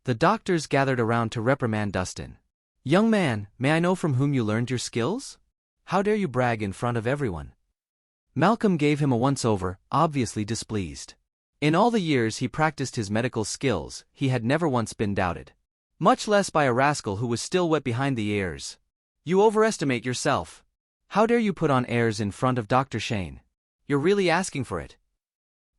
The doctors gathered around to reprimand Dustin. "Young man, may I know from whom you learned your skills? How dare you brag in front of everyone?" Malcolm gave him a once-over, obviously displeased. In all the years he practiced his medical skills, he had never once been doubted. Much less by a rascal who was still wet behind the ears. "You overestimate yourself. How dare you put on airs in front of Dr. Shane? You're really asking for it,"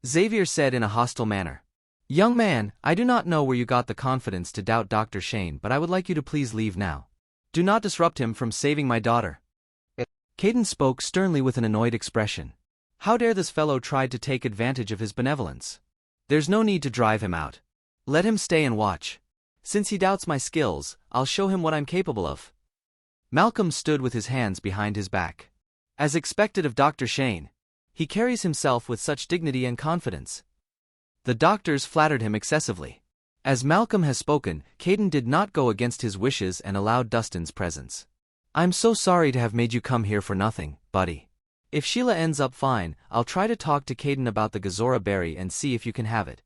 Xavier said in a hostile manner. "Young man, I do not know where you got the confidence to doubt Dr. Shane, but I would like you to please leave now. Do not disrupt him from saving my daughter." Caden spoke sternly with an annoyed expression. How dare this fellow try to take advantage of his benevolence? "There's no need to drive him out. Let him stay and watch. Since he doubts my skills, I'll show him what I'm capable of." Malcolm stood with his hands behind his back. As expected of Dr. Shane, he carries himself with such dignity and confidence. The doctors flattered him excessively. As Malcolm has spoken, Caden did not go against his wishes and allowed Dustin's presence. "I'm so sorry to have made you come here for nothing, buddy. If Sheila ends up fine, I'll try to talk to Caden about the Gazora berry and see if you can have it."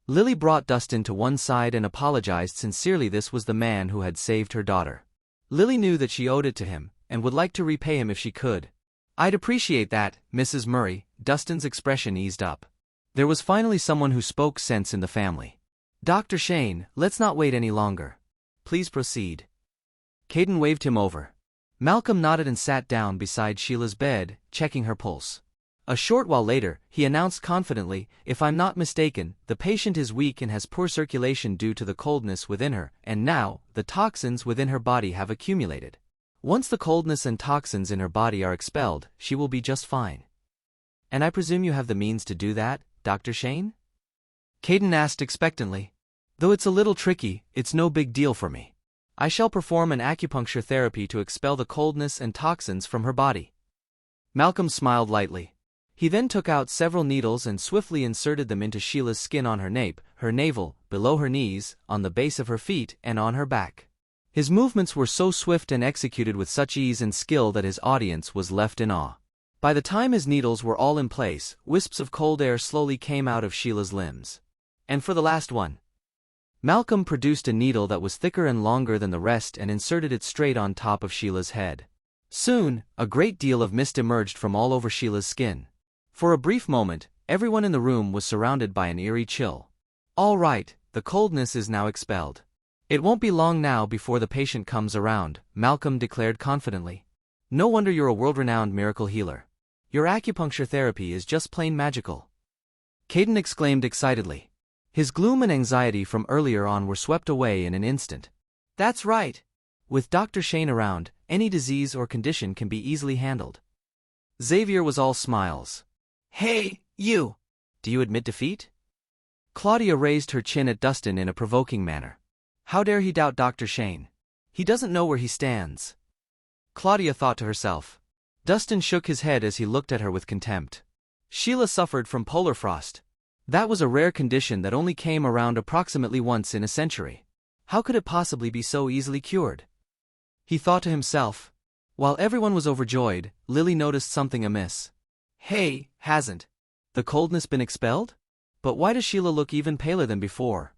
Lily brought Dustin to one side and apologized sincerely. This was the man who had saved her daughter. Lily knew that she owed it to him, and would like to repay him if she could. "I'd appreciate that, Mrs. Murray." Dustin's expression eased up. There was finally someone who spoke sense in the family. "Dr. Shane, let's not wait any longer. Please proceed." Caden waved him over. Malcolm nodded and sat down beside Sheila's bed, checking her pulse. A short while later, he announced confidently, "If I'm not mistaken, the patient is weak and has poor circulation due to the coldness within her, and now, the toxins within her body have accumulated. Once the coldness and toxins in her body are expelled, she will be just fine." "And I presume you have the means to do that, Dr. Shane?" Caden asked expectantly. "Though it's a little tricky, it's no big deal for me. I shall perform an acupuncture therapy to expel the coldness and toxins from her body." Malcolm smiled lightly. He then took out several needles and swiftly inserted them into Sheila's skin on her nape, her navel, below her knees, on the base of her feet, and on her back. His movements were so swift and executed with such ease and skill that his audience was left in awe. By the time his needles were all in place, wisps of cold air slowly came out of Sheila's limbs. "And for the last one." Malcolm produced a needle that was thicker and longer than the rest and inserted it straight on top of Sheila's head. Soon, a great deal of mist emerged from all over Sheila's skin. For a brief moment, everyone in the room was surrounded by an eerie chill. "All right, the coldness is now expelled. It won't be long now before the patient comes around," Malcolm declared confidently. "No wonder you're a world-renowned miracle healer. Your acupuncture therapy is just plain magical." Caden exclaimed excitedly. His gloom and anxiety from earlier on were swept away in an instant. "That's right. With Dr. Shane around, any disease or condition can be easily handled." Xavier was all smiles. "Hey, you! Do you admit defeat?" Claudia raised her chin at Dustin in a provoking manner. How dare he doubt Dr. Shane? He doesn't know where he stands. Claudia thought to herself. Dustin shook his head as he looked at her with contempt. Sheila suffered from polar frost. That was a rare condition that only came around approximately once in a century. How could it possibly be so easily cured? He thought to himself. While everyone was overjoyed, Lily noticed something amiss. Hey, hasn't the coldness been expelled? But why does Sheila look even paler than before?